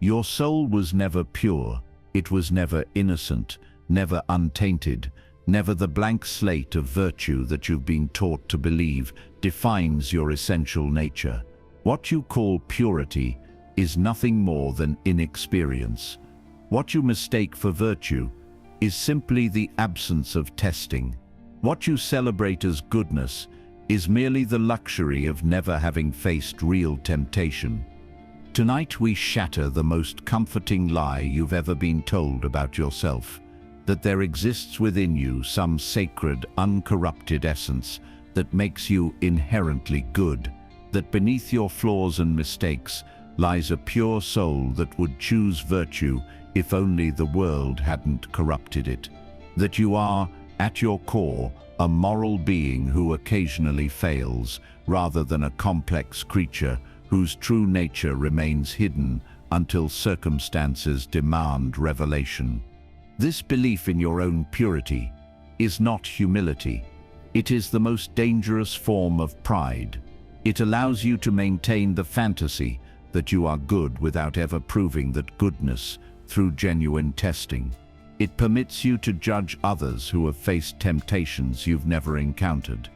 Your soul was never pure, it was never innocent, never untainted, never the blank slate of virtue that you've been taught to believe defines your essential nature. What you call purity is nothing more than inexperience. What you mistake for virtue is simply the absence of testing. What you celebrate as goodness is merely the luxury of never having faced real temptation. Tonight we shatter the most comforting lie you've ever been told about yourself, that there exists within you some sacred, uncorrupted essence that makes you inherently good, that beneath your flaws and mistakes lies a pure soul that would choose virtue if only the world hadn't corrupted it, that you are, at your core, a moral being who occasionally fails, rather than a complex creature whose true nature remains hidden until circumstances demand revelation. This belief in your own purity is not humility. It is the most dangerous form of pride. It allows you to maintain the fantasy that you are good without ever proving that goodness through genuine testing. It permits you to judge others who have faced temptations you've never encountered.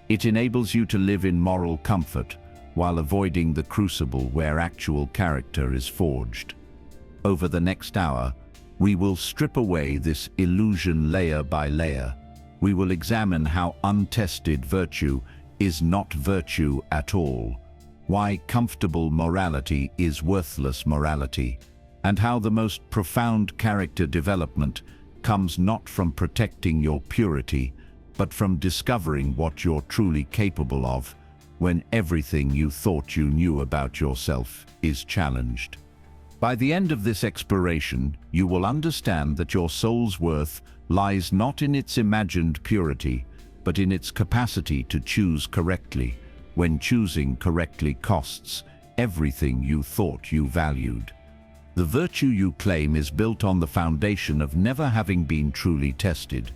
It enables you to live in moral comfort while avoiding the crucible where actual character is forged. Over the next hour, we will strip away this illusion layer by layer. We will examine how untested virtue is not virtue at all, why comfortable morality is worthless morality, and how the most profound character development comes not from protecting your purity, but from discovering what you're truly capable of when everything you thought you knew about yourself is challenged. By the end of this exploration, you will understand that your soul's worth lies not in its imagined purity, but in its capacity to choose correctly, when choosing correctly costs everything you thought you valued. The virtue you claim is built on the foundation of never having been truly tested.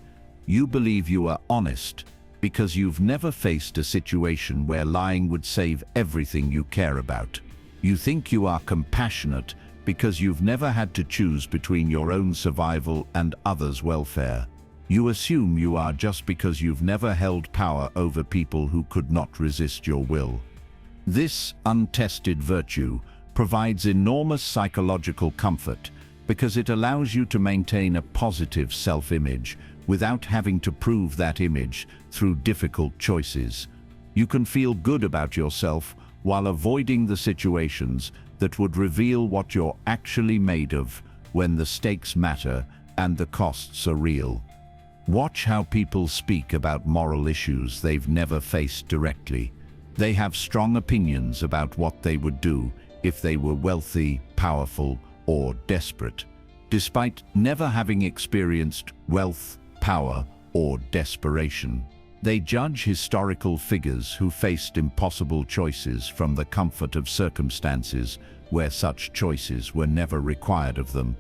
You believe you are honest because you've never faced a situation where lying would save everything you care about. You think you are compassionate because you've never had to choose between your own survival and others' welfare. You assume you are just because you've never held power over people who could not resist your will. This untested virtue provides enormous psychological comfort because it allows you to maintain a positive self-image without having to prove that image through difficult choices. You can feel good about yourself while avoiding the situations that would reveal what you're actually made of when the stakes matter and the costs are real. Watch how people speak about moral issues they've never faced directly. They have strong opinions about what they would do if they were wealthy, powerful, or desperate. Despite never having experienced wealth, power, or desperation, they judge historical figures who faced impossible choices from the comfort of circumstances where such choices were never required of them.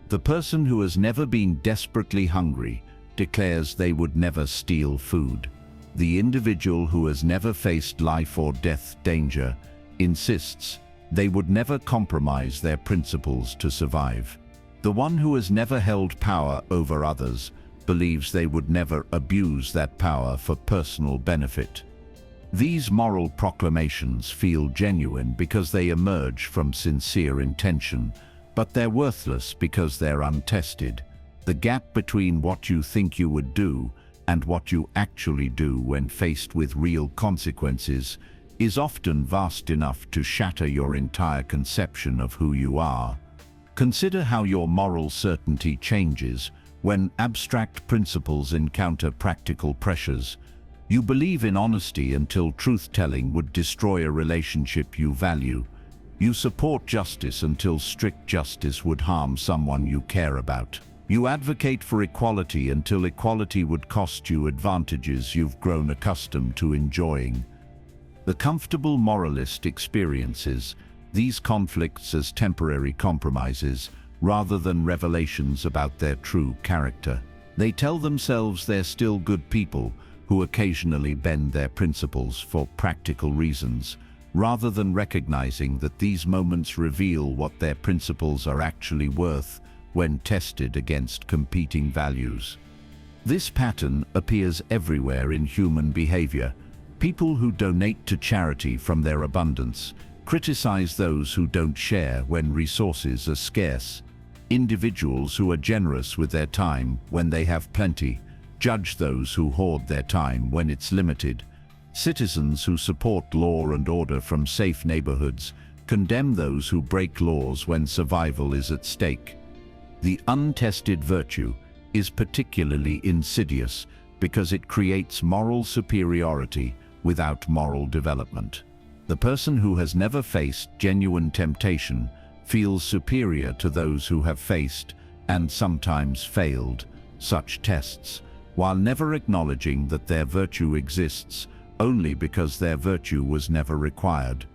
The person who has never been desperately hungry declares they would never steal food. The individual who has never faced life or death danger insists they would never compromise their principles to survive. The one who has never held power over others believes they would never abuse that power for personal benefit. These moral proclamations feel genuine because they emerge from sincere intention, but they're worthless because they're untested. The gap between what you think you would do and what you actually do when faced with real consequences is often vast enough to shatter your entire conception of who you are. Consider how your moral certainty changes when abstract principles encounter practical pressures. You believe in honesty until truth-telling would destroy a relationship you value. You support justice until strict justice would harm someone you care about. You advocate for equality until equality would cost you advantages you've grown accustomed to enjoying. The comfortable moralist experiences these conflicts as temporary compromises rather than revelations about their true character. They tell themselves they're still good people who occasionally bend their principles for practical reasons, rather than recognizing that these moments reveal what their principles are actually worth when tested against competing values. This pattern appears everywhere in human behavior. People who donate to charity from their abundance criticize those who don't share when resources are scarce. Individuals who are generous with their time when they have plenty judge those who hoard their time when it's limited. Citizens who support law and order from safe neighborhoods condemn those who break laws when survival is at stake. The untested virtue is particularly insidious because it creates moral superiority without moral development. The person who has never faced genuine temptation feels superior to those who have faced, and sometimes failed, such tests, while never acknowledging that their virtue exists only because their virtue was never required.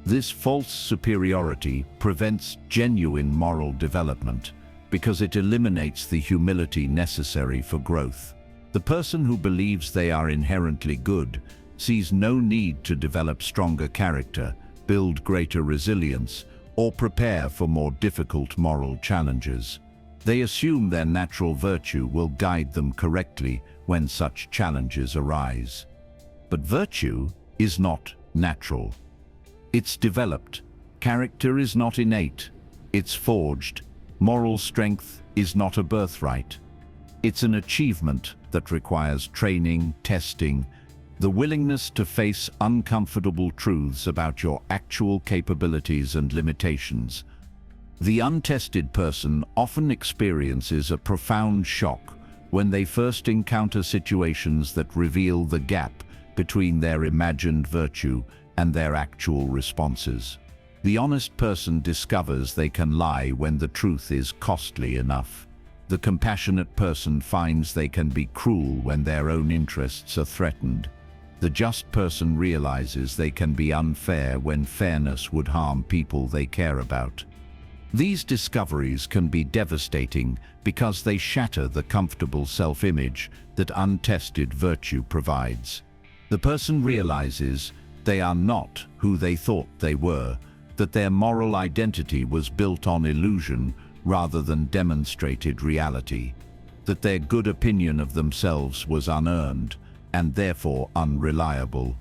This false superiority prevents genuine moral development because it eliminates the humility necessary for growth. The person who believes they are inherently good sees no need to develop stronger character, build greater resilience, or prepare for more difficult moral challenges. They assume their natural virtue will guide them correctly when such challenges arise. But virtue is not natural. It's developed. Character is not innate. It's forged. Moral strength is not a birthright. It's an achievement that requires training, testing, the willingness to face uncomfortable truths about your actual capabilities and limitations. The untested person often experiences a profound shock when they first encounter situations that reveal the gap between their imagined virtue and their actual responses. The honest person discovers they can lie when the truth is costly enough. The compassionate person finds they can be cruel when their own interests are threatened. The just person realizes they can be unfair when fairness would harm people they care about. These discoveries can be devastating because they shatter the comfortable self-image that untested virtue provides. The person realizes they are not who they thought they were, that their moral identity was built on illusion rather than demonstrated reality, that their good opinion of themselves was unearned and therefore unreliable.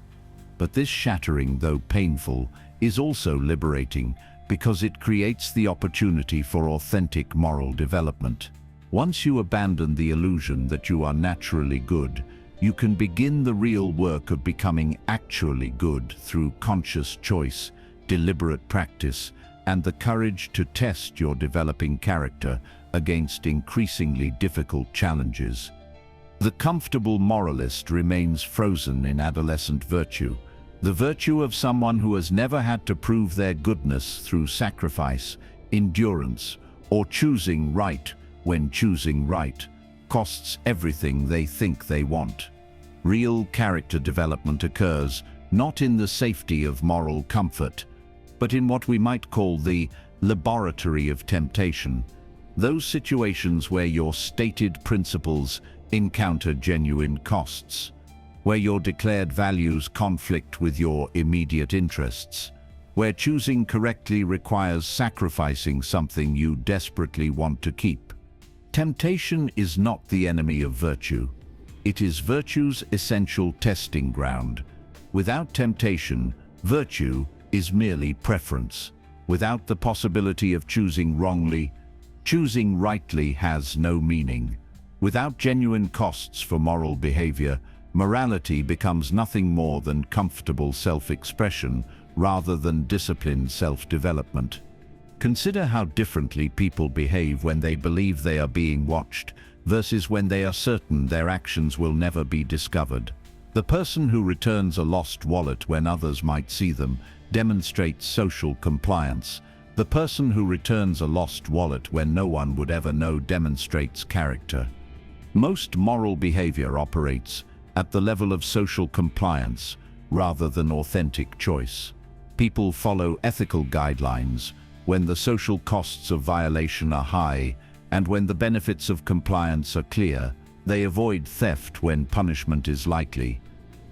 But this shattering, though painful, is also liberating because it creates the opportunity for authentic moral development. Once you abandon the illusion that you are naturally good, you can begin the real work of becoming actually good through conscious choice, deliberate practice, and the courage to test your developing character against increasingly difficult challenges. The comfortable moralist remains frozen in adolescent virtue, the virtue of someone who has never had to prove their goodness through sacrifice, endurance, or choosing right when choosing right costs everything they think they want. Real character development occurs not in the safety of moral comfort, but in what we might call the laboratory of temptation, those situations where your stated principles encounter genuine costs, where your declared values conflict with your immediate interests, where choosing correctly requires sacrificing something you desperately want to keep. Temptation is not the enemy of virtue. It is virtue's essential testing ground. Without temptation, virtue is merely preference. Without the possibility of choosing wrongly, choosing rightly has no meaning. Without genuine costs for moral behavior, morality becomes nothing more than comfortable self-expression rather than disciplined self-development. Consider how differently people behave when they believe they are being watched versus when they are certain their actions will never be discovered. The person who returns a lost wallet when others might see them demonstrates social compliance. The person who returns a lost wallet when no one would ever know demonstrates character. Most moral behavior operates at the level of social compliance rather than authentic choice. People follow ethical guidelines when the social costs of violation are high, and when the benefits of compliance are clear. They avoid theft when punishment is likely,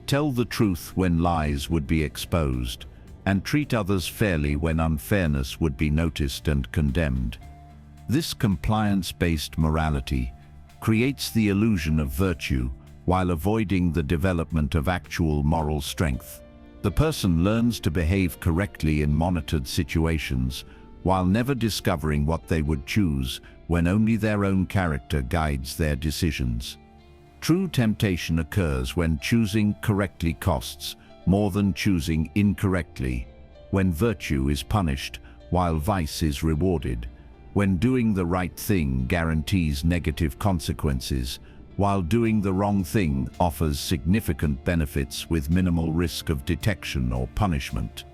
tell the truth when lies would be exposed, and treat others fairly when unfairness would be noticed and condemned. This compliance-based morality creates the illusion of virtue while avoiding the development of actual moral strength. The person learns to behave correctly in monitored situations while never discovering what they would choose when only their own character guides their decisions. True temptation occurs when choosing correctly costs more than choosing incorrectly, when virtue is punished while vice is rewarded, when doing the right thing guarantees negative consequences, while doing the wrong thing offers significant benefits with minimal risk of detection or punishment.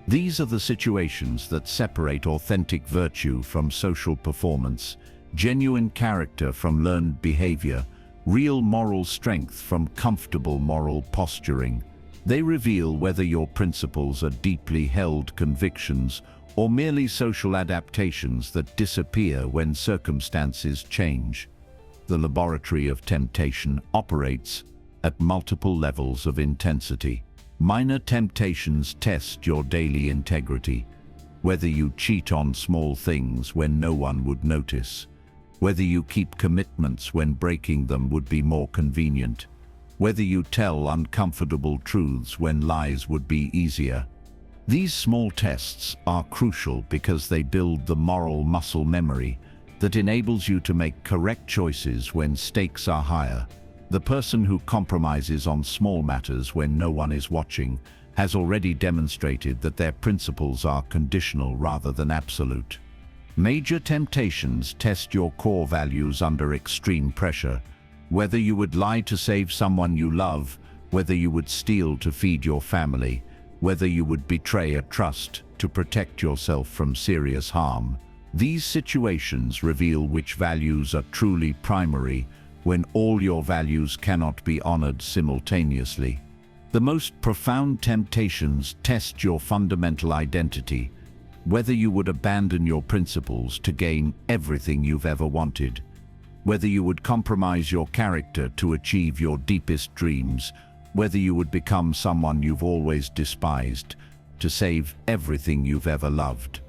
These are the situations that separate authentic virtue from social performance, genuine character from learned behavior, real moral strength from comfortable moral posturing. They reveal whether your principles are deeply held convictions or merely social adaptations that disappear when circumstances change. The laboratory of temptation operates at multiple levels of intensity. Minor temptations test your daily integrity, whether you cheat on small things when no one would notice, whether you keep commitments when breaking them would be more convenient, whether you tell uncomfortable truths when lies would be easier. These small tests are crucial because they build the moral muscle memory that enables you to make correct choices when stakes are higher. The person who compromises on small matters when no one is watching has already demonstrated that their principles are conditional rather than absolute. Major temptations test your core values under extreme pressure. Whether you would lie to save someone you love, whether you would steal to feed your family, whether you would betray a trust to protect yourself from serious harm. These situations reveal which values are truly primary when all your values cannot be honored simultaneously. The most profound temptations test your fundamental identity, whether you would abandon your principles to gain everything you've ever wanted, whether you would compromise your character to achieve your deepest dreams, whether you would become someone you've always despised to save everything you've ever loved.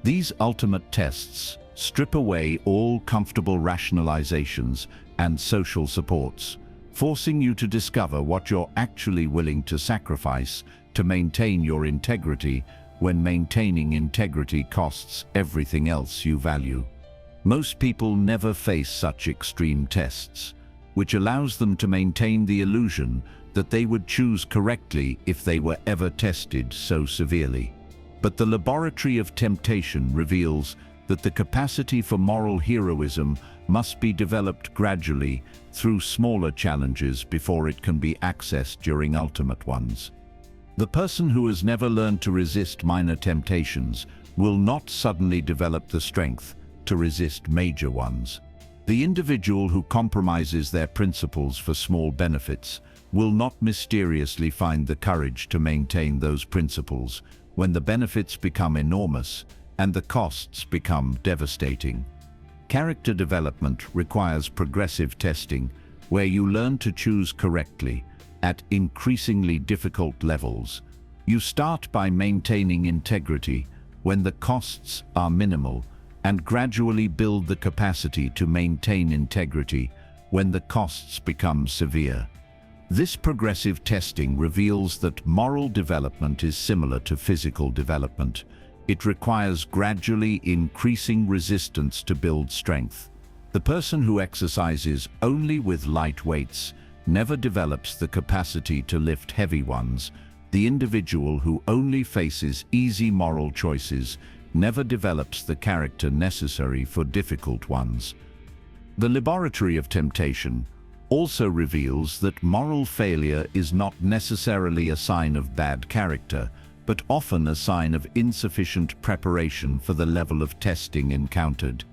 These ultimate tests strip away all comfortable rationalizations and social supports, forcing you to discover what you're actually willing to sacrifice to maintain your integrity when maintaining integrity costs everything else you value. Most people never face such extreme tests, which allows them to maintain the illusion that they would choose correctly if they were ever tested so severely. But the laboratory of temptation reveals that the capacity for moral heroism must be developed gradually through smaller challenges before it can be accessed during ultimate ones. The person who has never learned to resist minor temptations will not suddenly develop the strength to resist major ones. The individual who compromises their principles for small benefits will not mysteriously find the courage to maintain those principles when the benefits become enormous and the costs become devastating. Character development requires progressive testing, where you learn to choose correctly at increasingly difficult levels. You start by maintaining integrity when the costs are minimal, and gradually build the capacity to maintain integrity when the costs become severe. This progressive testing reveals that moral development is similar to physical development. It requires gradually increasing resistance to build strength. The person who exercises only with light weights never develops the capacity to lift heavy ones. The individual who only faces easy moral choices never develops the character necessary for difficult ones. The laboratory of temptation also reveals that moral failure is not necessarily a sign of bad character, but often a sign of insufficient preparation for the level of testing encountered.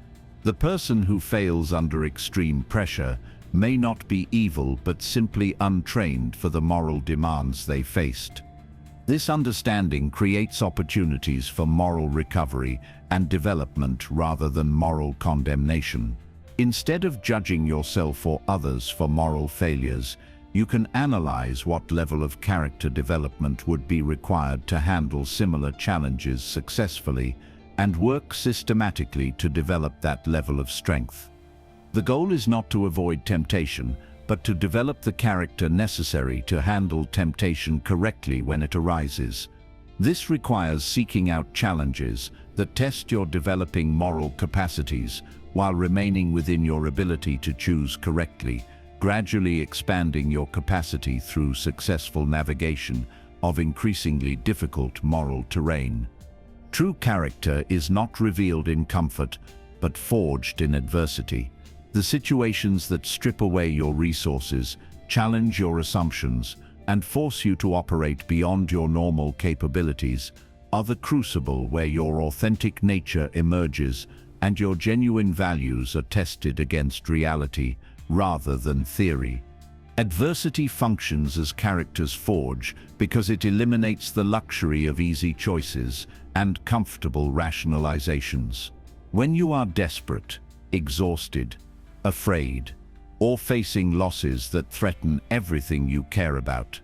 The person who fails under extreme pressure may not be evil but simply untrained for the moral demands they faced. This understanding creates opportunities for moral recovery and development rather than moral condemnation. Instead of judging yourself or others for moral failures, You can analyze what level of character development would be required to handle similar challenges successfully and work systematically to develop that level of strength. The goal is not to avoid temptation, but to develop the character necessary to handle temptation correctly when it arises. This requires seeking out challenges that test your developing moral capacities while remaining within your ability to choose correctly, gradually expanding your capacity through successful navigation of increasingly difficult moral terrain. True character is not revealed in comfort, but forged in adversity. The situations that strip away your resources, challenge your assumptions, and force you to operate beyond your normal capabilities are the crucible where your authentic nature emerges and your genuine values are tested against reality rather than theory. Adversity functions as character's forge because it eliminates the luxury of easy choices and comfortable rationalizations. When you are desperate, exhausted, afraid, or facing losses that threaten everything you care about,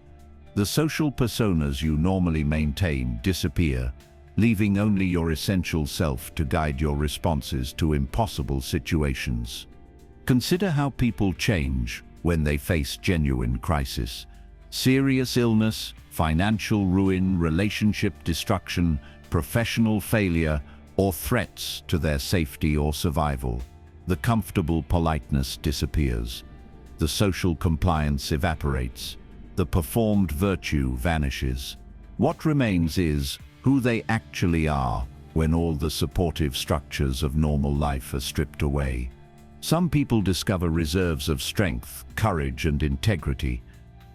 the social personas you normally maintain disappear, leaving only your essential self to guide your responses to impossible situations. Consider how people change when they face genuine crisis. Serious illness, financial ruin, relationship destruction, professional failure, or threats to their safety or survival. The comfortable politeness disappears. The social compliance evaporates. The performed virtue vanishes. What remains is who they actually are when all the supportive structures of normal life are stripped away. Some people discover reserves of strength, courage, and integrity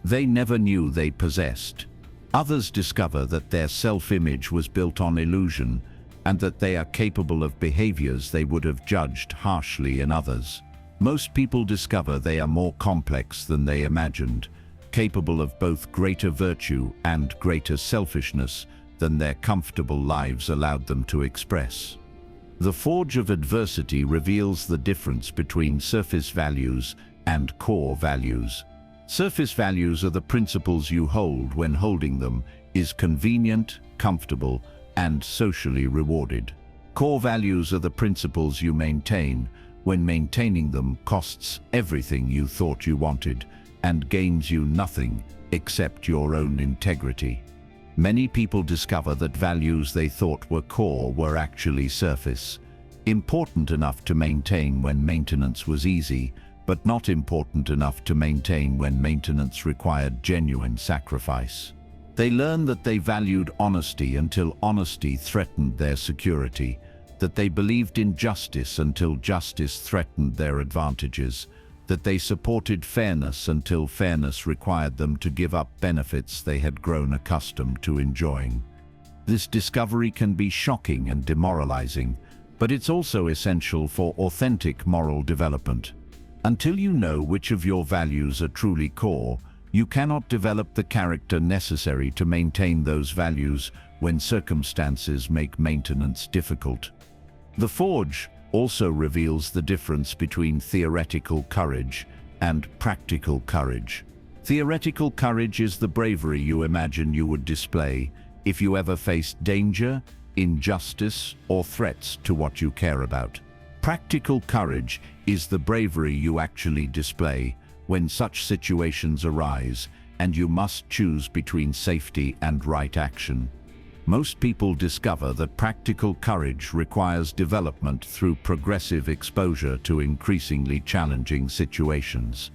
they never knew they possessed. Others discover that their self-image was built on illusion and that they are capable of behaviors they would have judged harshly in others. Most people discover they are more complex than they imagined, capable of both greater virtue and greater selfishness than their comfortable lives allowed them to express. The forge of adversity reveals the difference between surface values and core values. Surface values are the principles you hold when holding them is convenient, comfortable, and socially rewarded. Core values are the principles you maintain when maintaining them costs everything you thought you wanted and gains you nothing except your own integrity. Many people discover that values they thought were core were actually surface, important enough to maintain when maintenance was easy, but not important enough to maintain when maintenance required genuine sacrifice. They learn that they valued honesty until honesty threatened their security, that they believed in justice until justice threatened their advantages, that they supported fairness until fairness required them to give up benefits they had grown accustomed to enjoying. This discovery can be shocking and demoralizing, but it's also essential for authentic moral development. Until you know which of your values are truly core, you cannot develop the character necessary to maintain those values when circumstances make maintenance difficult. The forge also reveals the difference between theoretical courage and practical courage. Theoretical courage is the bravery you imagine you would display if you ever faced danger, injustice, or threats to what you care about. Practical courage is the bravery you actually display when such situations arise and you must choose between safety and right action. Most people discover that practical courage requires development through progressive exposure to increasingly challenging situations.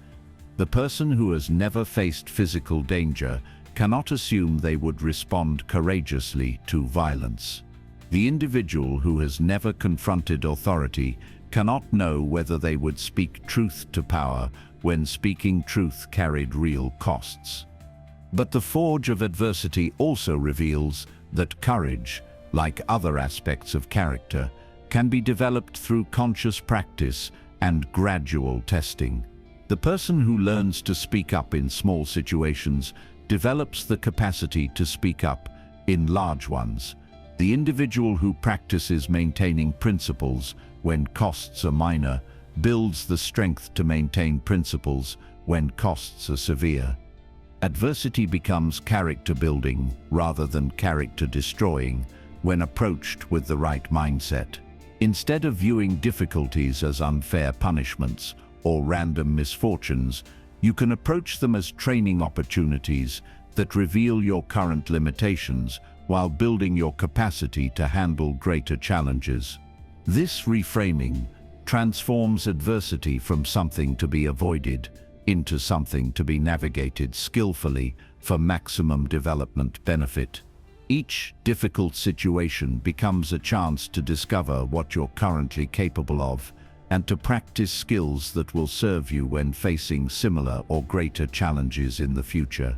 The person who has never faced physical danger cannot assume they would respond courageously to violence. The individual who has never confronted authority cannot know whether they would speak truth to power when speaking truth carried real costs. But the forge of adversity also reveals that courage, like other aspects of character, can be developed through conscious practice and gradual testing. The person who learns to speak up in small situations develops the capacity to speak up in large ones. The individual who practices maintaining principles when costs are minor builds the strength to maintain principles when costs are severe. Adversity becomes character building rather than character destroying when approached with the right mindset. Instead of viewing difficulties as unfair punishments or random misfortunes, you can approach them as training opportunities that reveal your current limitations while building your capacity to handle greater challenges. This reframing transforms adversity from something to be avoided into something to be navigated skillfully for maximum development benefit. Each difficult situation becomes a chance to discover what you're currently capable of and to practice skills that will serve you when facing similar or greater challenges in the future.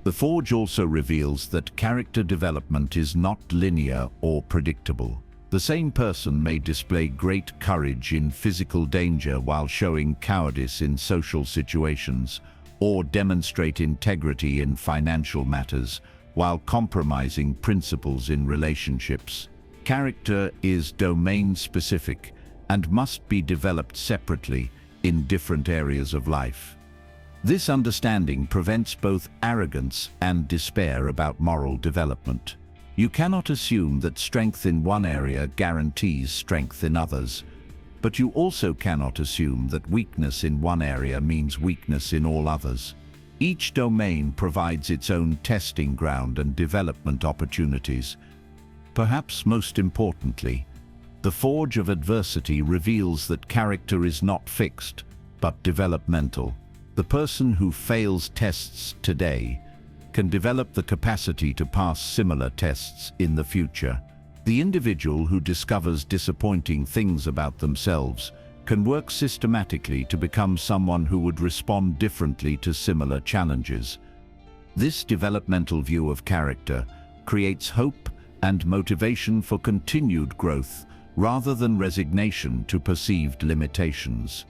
The Forge also reveals that character development is not linear or predictable. The same person may display great courage in physical danger while showing cowardice in social situations, or demonstrate integrity in financial matters while compromising principles in relationships. Character is domain-specific and must be developed separately in different areas of life. This understanding prevents both arrogance and despair about moral development. You cannot assume that strength in one area guarantees strength in others, but you also cannot assume that weakness in one area means weakness in all others. Each domain provides its own testing ground and development opportunities. Perhaps most importantly, the Forge of Adversity reveals that character is not fixed, but developmental. The person who fails tests today can develop the capacity to pass similar tests in the future. The individual who discovers disappointing things about themselves can work systematically to become someone who would respond differently to similar challenges. This developmental view of character creates hope and motivation for continued growth rather than resignation to perceived limitations.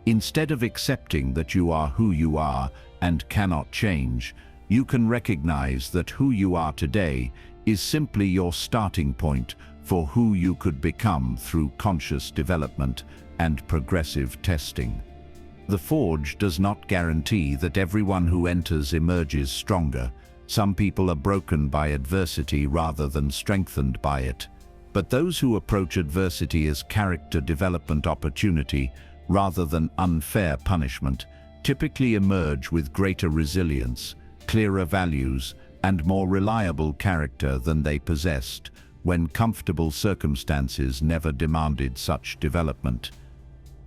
Instead of accepting that you are who you are and cannot change, you can recognize that who you are today is simply your starting point for who you could become through conscious development and progressive testing. The Forge does not guarantee that everyone who enters emerges stronger. Some people are broken by adversity rather than strengthened by it. But those who approach adversity as character development opportunity rather than unfair punishment typically emerge with greater resilience, clearer values, and more reliable character than they possessed when comfortable circumstances never demanded such development.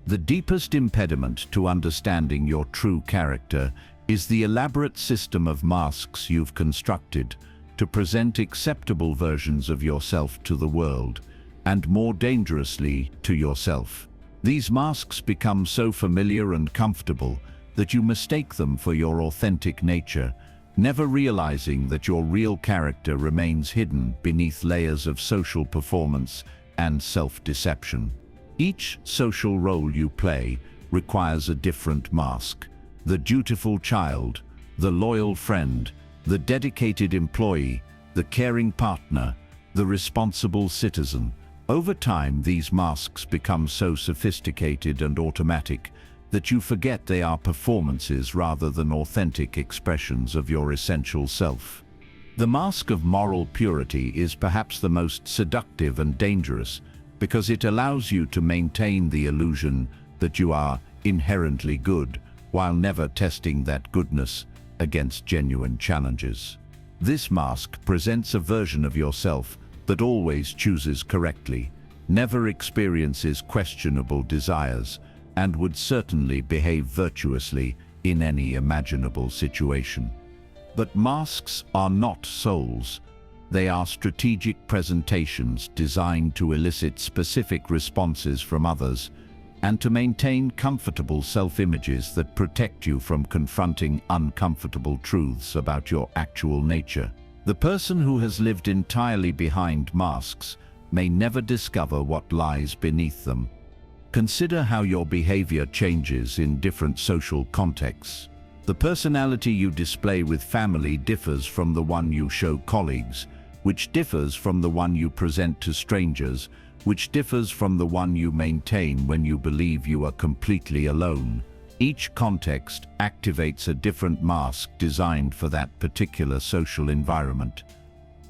The deepest impediment to understanding your true character is the elaborate system of masks you've constructed to present acceptable versions of yourself to the world, and more dangerously, to yourself. These masks become so familiar and comfortable that you mistake them for your authentic nature, never realizing that your real character remains hidden beneath layers of social performance and self-deception. Each social role you play requires a different mask. The dutiful child, the loyal friend, the dedicated employee, the caring partner, the responsible citizen. Over time, these masks become so sophisticated and automatic that you forget they are performances rather than authentic expressions of your essential self. The mask of moral purity is perhaps the most seductive and dangerous because it allows you to maintain the illusion that you are inherently good while never testing that goodness against genuine challenges. This mask presents a version of yourself that always chooses correctly, never experiences questionable desires, and would certainly behave virtuously in any imaginable situation. But masks are not souls. They are strategic presentations designed to elicit specific responses from others and to maintain comfortable self-images that protect you from confronting uncomfortable truths about your actual nature. The person who has lived entirely behind masks may never discover what lies beneath them. Consider how your behavior changes in different social contexts. The personality you display with family differs from the one you show colleagues, which differs from the one you present to strangers, which differs from the one you maintain when you believe you are completely alone. Each context activates a different mask designed for that particular social environment.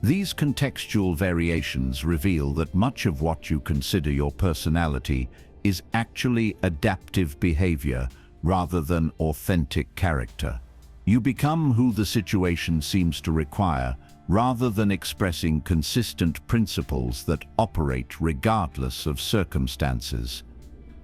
These contextual variations reveal that much of what you consider your personality is actually adaptive behavior rather than authentic character. You become who the situation seems to require, rather than expressing consistent principles that operate regardless of circumstances.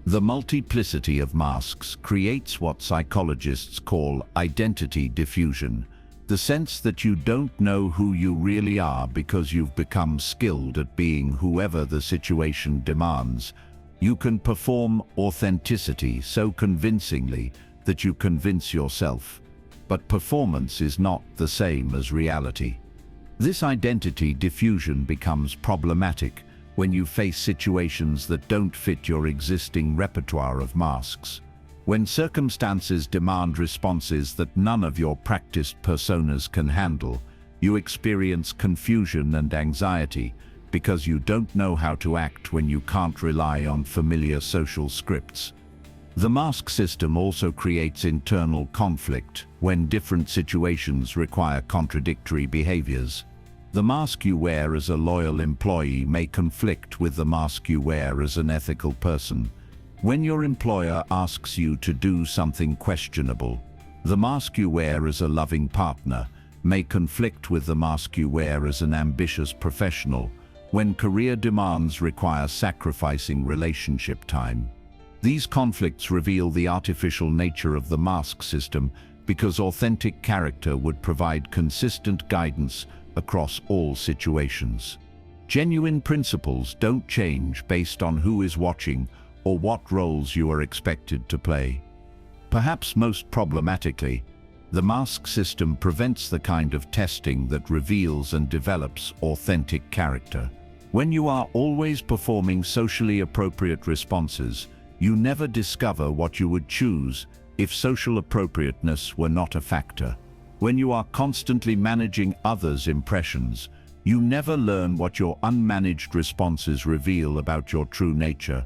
The multiplicity of masks creates what psychologists call identity diffusion, the sense that you don't know who you really are because you've become skilled at being whoever the situation demands. You can perform authenticity so convincingly that you convince yourself. But performance is not the same as reality. This identity diffusion becomes problematic when you face situations that don't fit your existing repertoire of masks. When circumstances demand responses that none of your practiced personas can handle, you experience confusion and anxiety because you don't know how to act when you can't rely on familiar social scripts. The mask system also creates internal conflict when different situations require contradictory behaviors. The mask you wear as a loyal employee may conflict with the mask you wear as an ethical person. When your employer asks you to do something questionable, the mask you wear as a loving partner may conflict with the mask you wear as an ambitious professional when career demands require sacrificing relationship time. These conflicts reveal the artificial nature of the mask system because authentic character would provide consistent guidance across all situations. Genuine principles don't change based on who is watching or what roles you are expected to play. Perhaps most problematically, the mask system prevents the kind of testing that reveals and develops authentic character. When you are always performing socially appropriate responses, you never discover what you would choose if social appropriateness were not a factor. When you are constantly managing others' impressions, you never learn what your unmanaged responses reveal about your true nature.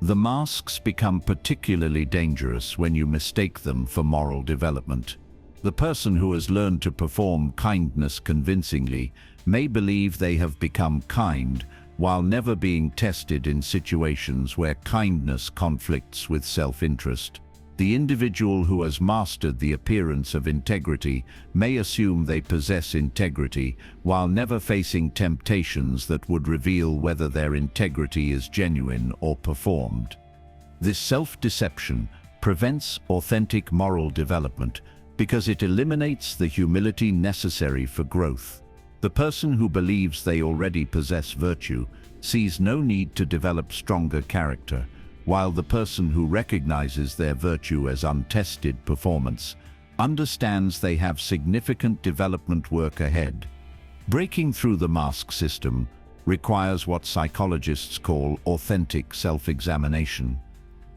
The masks become particularly dangerous when you mistake them for moral development. The person who has learned to perform kindness convincingly may believe they have become kind while never being tested in situations where kindness conflicts with self-interest. The individual who has mastered the appearance of integrity may assume they possess integrity while never facing temptations that would reveal whether their integrity is genuine or performed. This self-deception prevents authentic moral development because it eliminates the humility necessary for growth. The person who believes they already possess virtue sees no need to develop stronger character, while the person who recognizes their virtue as untested performance understands they have significant development work ahead. Breaking through the mask system requires what psychologists call authentic self-examination,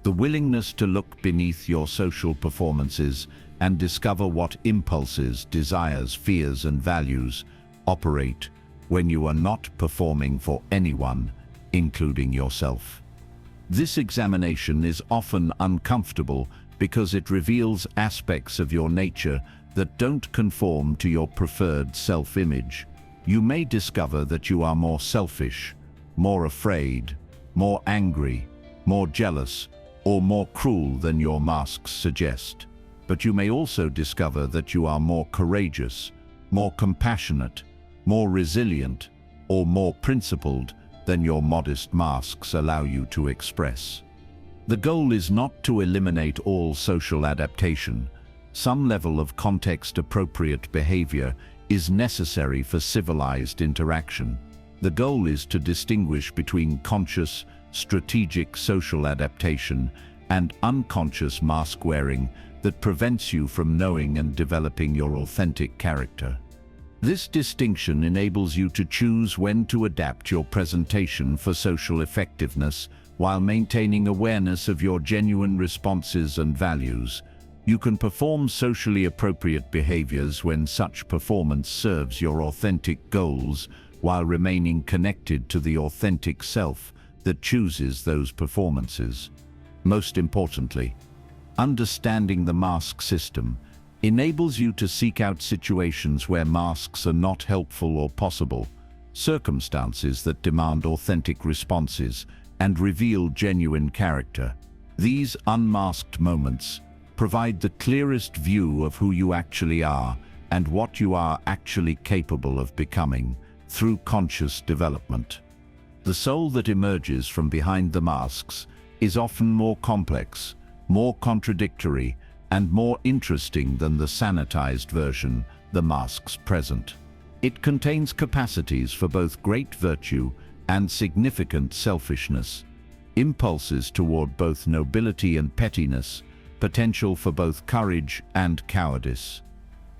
the willingness to look beneath your social performances and discover what impulses, desires, fears, and values operate when you are not performing for anyone, including yourself. This examination is often uncomfortable because it reveals aspects of your nature that don't conform to your preferred self-image. You may discover that you are more selfish, more afraid, more angry, more jealous, or more cruel than your masks suggest. But you may also discover that you are more courageous, more compassionate, more resilient, or more principled than your modest masks allow you to express. The goal is not to eliminate all social adaptation. Some level of context-appropriate behavior is necessary for civilized interaction. The goal is to distinguish between conscious, strategic social adaptation and unconscious mask-wearing that prevents you from knowing and developing your authentic character. This distinction enables you to choose when to adapt your presentation for social effectiveness while maintaining awareness of your genuine responses and values. You can perform socially appropriate behaviors when such performance serves your authentic goals while remaining connected to the authentic self that chooses those performances. Most importantly, Understanding the mask system enables you to seek out situations where masks are not helpful or possible, circumstances that demand authentic responses and reveal genuine character. These unmasked moments provide the clearest view of who you actually are and what you are actually capable of becoming through conscious development. The soul that emerges from behind the masks is often more complex, more contradictory, and more interesting than the sanitized version the masks present. It contains capacities for both great virtue and significant selfishness, impulses toward both nobility and pettiness, potential for both courage and cowardice.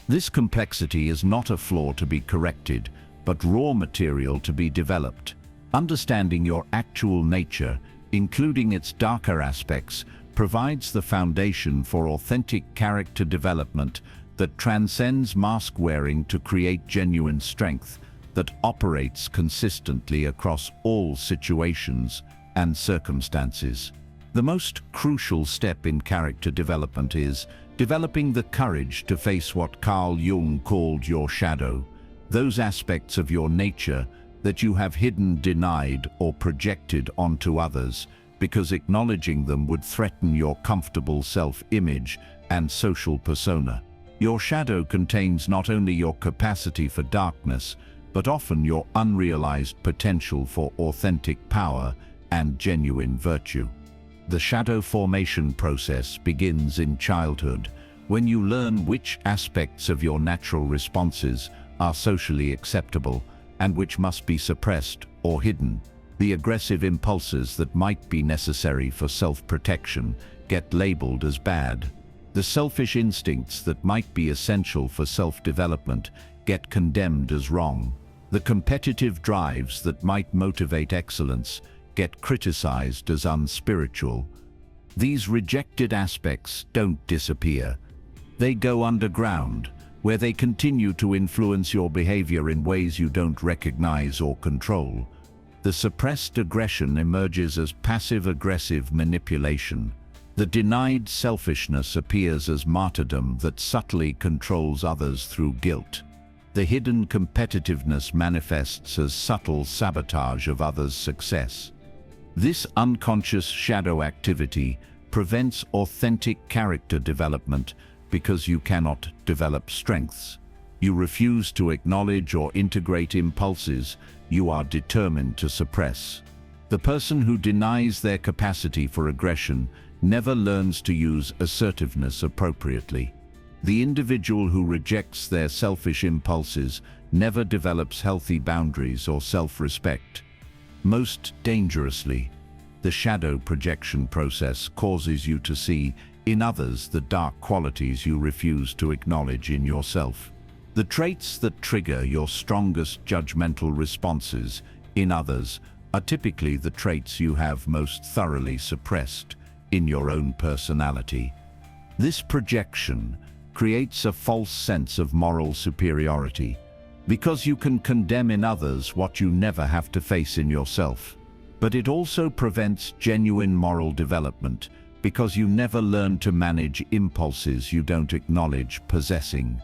This complexity is not a flaw to be corrected, but raw material to be developed. Understanding your actual nature, including its darker aspects, provides the foundation for authentic character development that transcends mask-wearing to create genuine strength that operates consistently across all situations and circumstances. The most crucial step in character development is developing the courage to face what Carl Jung called your shadow, those aspects of your nature that you have hidden, denied, or projected onto others, because acknowledging them would threaten your comfortable self-image and social persona. Your shadow contains not only your capacity for darkness, but often your unrealized potential for authentic power and genuine virtue. The shadow formation process begins in childhood, when you learn which aspects of your natural responses are socially acceptable and which must be suppressed or hidden. The aggressive impulses that might be necessary for self-protection get labeled as bad. The selfish instincts that might be essential for self-development get condemned as wrong. The competitive drives that might motivate excellence get criticized as unspiritual. These rejected aspects don't disappear. They go underground, where they continue to influence your behavior in ways you don't recognize or control. The suppressed aggression emerges as passive-aggressive manipulation. The denied selfishness appears as martyrdom that subtly controls others through guilt. The hidden competitiveness manifests as subtle sabotage of others' success. This unconscious shadow activity prevents authentic character development because you cannot develop strengths. You refuse to acknowledge or integrate impulses you are determined to suppress. The person who denies their capacity for aggression never learns to use assertiveness appropriately. The individual who rejects their selfish impulses never develops healthy boundaries or self-respect. Most dangerously, the shadow projection process causes you to see in others the dark qualities you refuse to acknowledge in yourself. The traits that trigger your strongest judgmental responses in others are typically the traits you have most thoroughly suppressed in your own personality. This projection creates a false sense of moral superiority, because you can condemn in others what you never have to face in yourself. But it also prevents genuine moral development, because you never learn to manage impulses you don't acknowledge possessing.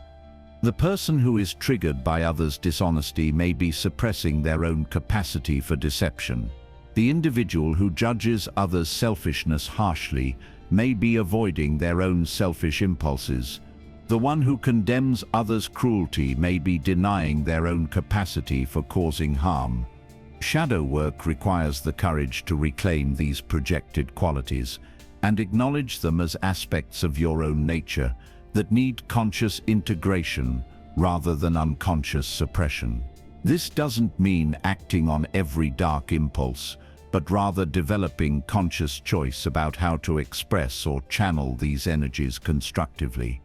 The person who is triggered by others' dishonesty may be suppressing their own capacity for deception. The individual who judges others' selfishness harshly may be avoiding their own selfish impulses. The one who condemns others' cruelty may be denying their own capacity for causing harm. Shadow work requires the courage to reclaim these projected qualities and acknowledge them as aspects of your own nature that need conscious integration rather than unconscious suppression. This doesn't mean acting on every dark impulse, but rather developing conscious choice about how to express or channel these energies constructively.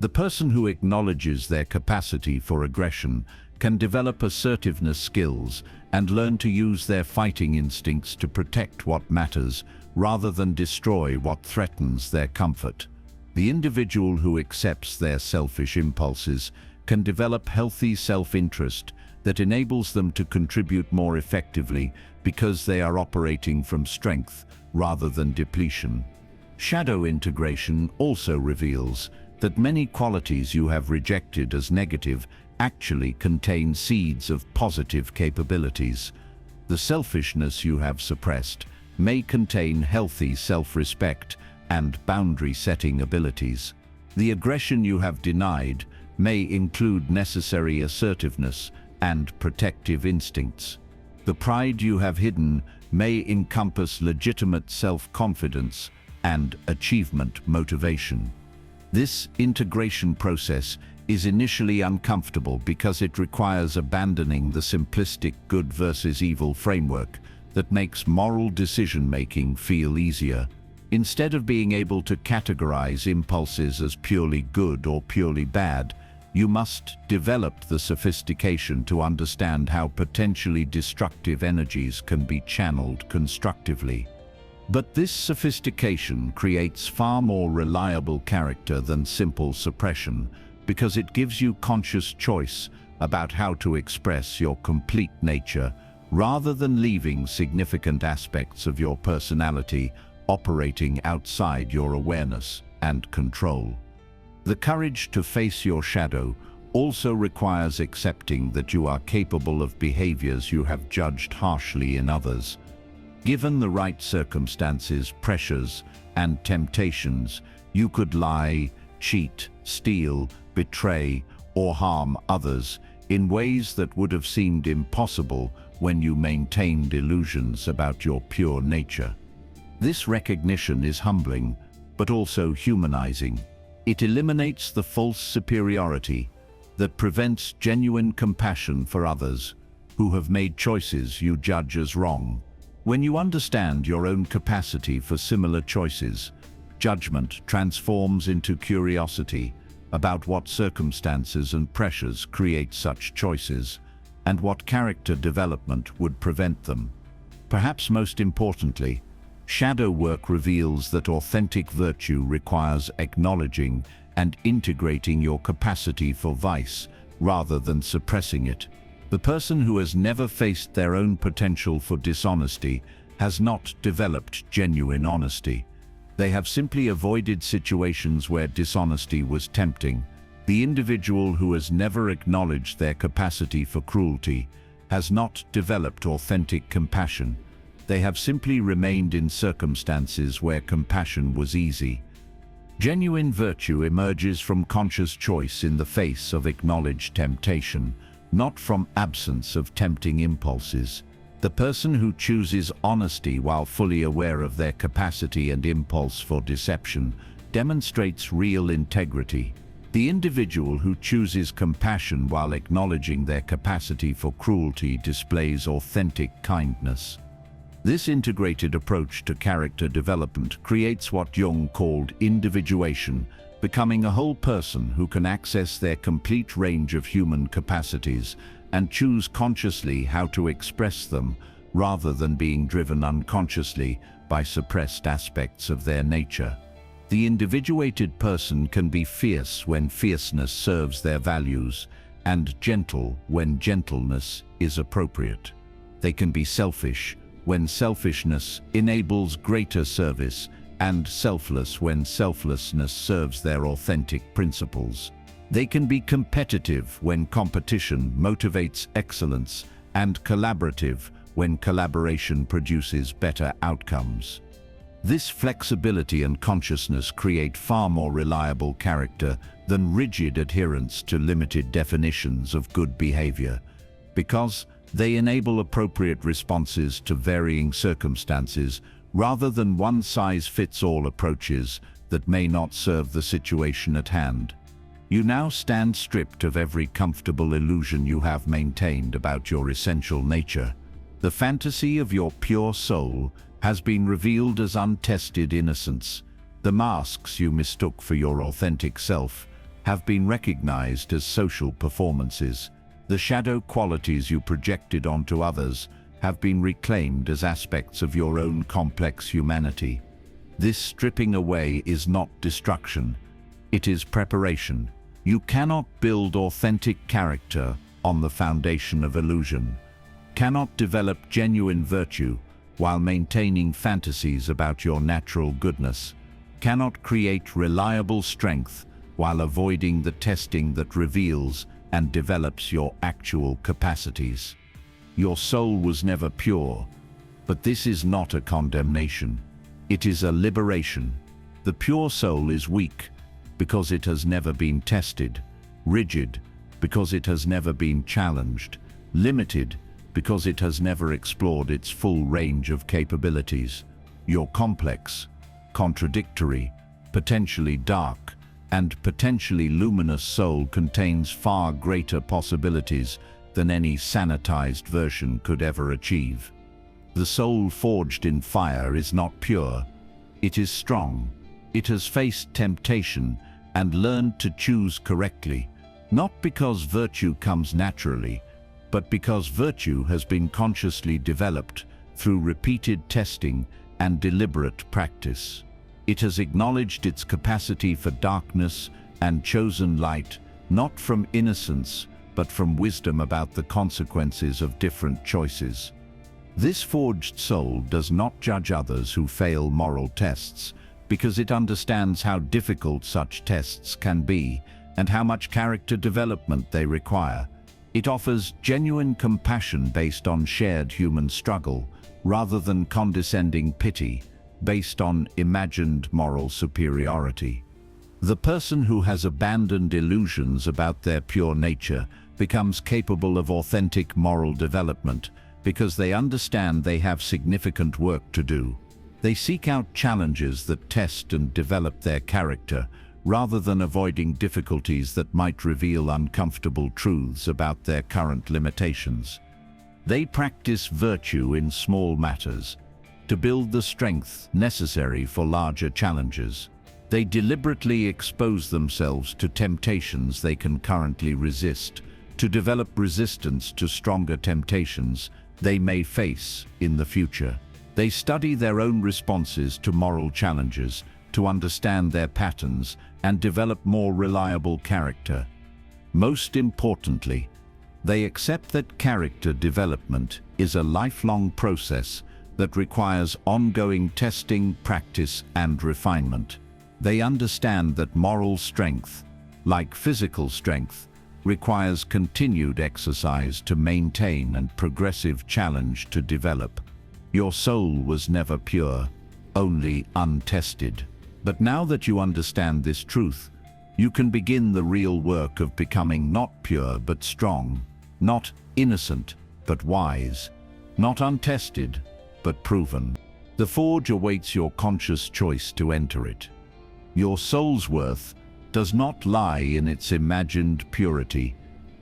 The person who acknowledges their capacity for aggression can develop assertiveness skills and learn to use their fighting instincts to protect what matters rather than destroy what threatens their comfort. The individual who accepts their selfish impulses can develop healthy self-interest that enables them to contribute more effectively because they are operating from strength rather than depletion. Shadow integration also reveals that many qualities you have rejected as negative actually contain seeds of positive capabilities. The selfishness you have suppressed may contain healthy self-respect and boundary-setting abilities. The aggression you have denied may include necessary assertiveness and protective instincts. The pride you have hidden may encompass legitimate self-confidence and achievement motivation. This integration process is initially uncomfortable because it requires abandoning the simplistic good versus evil framework that makes moral decision-making feel easier. Instead of being able to categorize impulses as purely good or purely bad, you must develop the sophistication to understand how potentially destructive energies can be channeled constructively. But this sophistication creates far more reliable character than simple suppression, because it gives you conscious choice about how to express your complete nature, rather than leaving significant aspects of your personality operating outside your awareness and control. The courage to face your shadow also requires accepting that you are capable of behaviors you have judged harshly in others. Given the right circumstances, pressures, and temptations, you could lie, cheat, steal, betray, or harm others in ways that would have seemed impossible when you maintained illusions about your pure nature. This recognition is humbling, but also humanizing. It eliminates the false superiority that prevents genuine compassion for others who have made choices you judge as wrong. When you understand your own capacity for similar choices, judgment transforms into curiosity about what circumstances and pressures create such choices, and what character development would prevent them. Perhaps most importantly, shadow work reveals that authentic virtue requires acknowledging and integrating your capacity for vice rather than suppressing it. The person who has never faced their own potential for dishonesty has not developed genuine honesty. They have simply avoided situations where dishonesty was tempting. The individual who has never acknowledged their capacity for cruelty has not developed authentic compassion. They have simply remained in circumstances where compassion was easy. Genuine virtue emerges from conscious choice in the face of acknowledged temptation, not from absence of tempting impulses. The person who chooses honesty while fully aware of their capacity and impulse for deception demonstrates real integrity. The individual who chooses compassion while acknowledging their capacity for cruelty displays authentic kindness. This integrated approach to character development creates what Jung called individuation, becoming a whole person who can access their complete range of human capacities and choose consciously how to express them, rather than being driven unconsciously by suppressed aspects of their nature. The individuated person can be fierce when fierceness serves their values, and gentle when gentleness is appropriate. They can be selfish when selfishness enables greater service, and selfless when selflessness serves their authentic principles. They can be competitive when competition motivates excellence, and collaborative when collaboration produces better outcomes. This flexibility and consciousness create far more reliable character than rigid adherence to limited definitions of good behavior, because they enable appropriate responses to varying circumstances rather than one-size-fits-all approaches that may not serve the situation at hand. You now stand stripped of every comfortable illusion you have maintained about your essential nature. The fantasy of your pure soul has been revealed as untested innocence. The masks you mistook for your authentic self have been recognized as social performances. The shadow qualities you projected onto others have been reclaimed as aspects of your own complex humanity. This stripping away is not destruction, it is preparation. You cannot build authentic character on the foundation of illusion, cannot develop genuine virtue while maintaining fantasies about your natural goodness. cannot create reliable strength while avoiding the testing that reveals and develops your actual capacities. Your soul was never pure, but this is not a condemnation. It is a liberation. The pure soul is weak because it has never been tested, rigid because it has never been challenged, limited because it has never explored its full range of capabilities. Your complex, contradictory, potentially dark, and potentially luminous soul contains far greater possibilities than any sanitized version could ever achieve. The soul forged in fire is not pure. It is strong. It has faced temptation and learned to choose correctly, not because virtue comes naturally, but because virtue has been consciously developed through repeated testing and deliberate practice. It has acknowledged its capacity for darkness and chosen light, not from innocence, but from wisdom about the consequences of different choices. This forged soul does not judge others who fail moral tests, because it understands how difficult such tests can be and how much character development they require. It offers genuine compassion based on shared human struggle, rather than condescending pity based on imagined moral superiority. The person who has abandoned illusions about their pure nature becomes capable of authentic moral development because they understand they have significant work to do. They seek out challenges that test and develop their character, rather than avoiding difficulties that might reveal uncomfortable truths about their current limitations. They practice virtue in small matters to build the strength necessary for larger challenges. They deliberately expose themselves to temptations they can currently resist, to develop resistance to stronger temptations they may face in the future. They study their own responses to moral challenges to understand their patterns and develop more reliable character. Most importantly, they accept that character development is a lifelong process that requires ongoing testing, practice, and refinement. They understand that moral strength, like physical strength, requires continued exercise to maintain and progressive challenge to develop. Your soul was never pure, only untested. But now that you understand this truth, you can begin the real work of becoming not pure but strong, not innocent but wise, not untested but proven. The forge awaits your conscious choice to enter it. Your soul's worth does not lie in its imagined purity,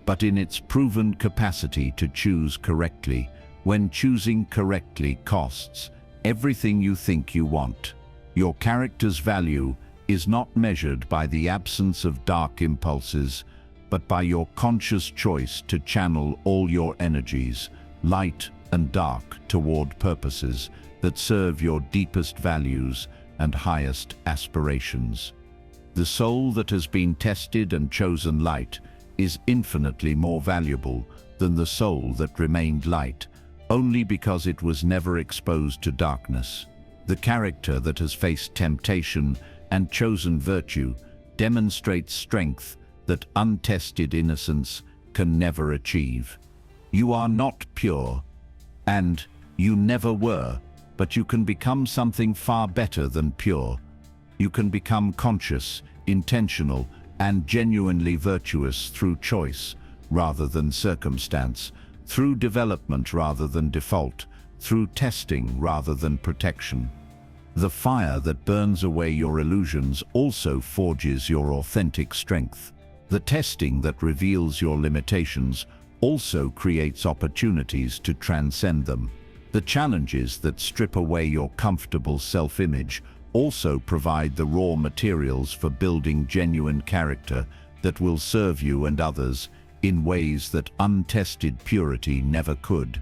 but in its proven capacity to choose correctly, when choosing correctly costs everything you think you want. Your character's value is not measured by the absence of dark impulses, but by your conscious choice to channel all your energies, light and dark, toward purposes that serve your deepest values and highest aspirations. The soul that has been tested and chosen light is infinitely more valuable than the soul that remained light only because it was never exposed to darkness. The character that has faced temptation and chosen virtue demonstrates strength that untested innocence can never achieve. You are not pure, and you never were, but you can become something far better than pure. You can become conscious, intentional, and genuinely virtuous through choice rather than circumstance, through development rather than default, through testing rather than protection. The fire that burns away your illusions also forges your authentic strength. The testing that reveals your limitations also creates opportunities to transcend them. The challenges that strip away your comfortable self-image also provide the raw materials for building genuine character that will serve you and others in ways that untested purity never could.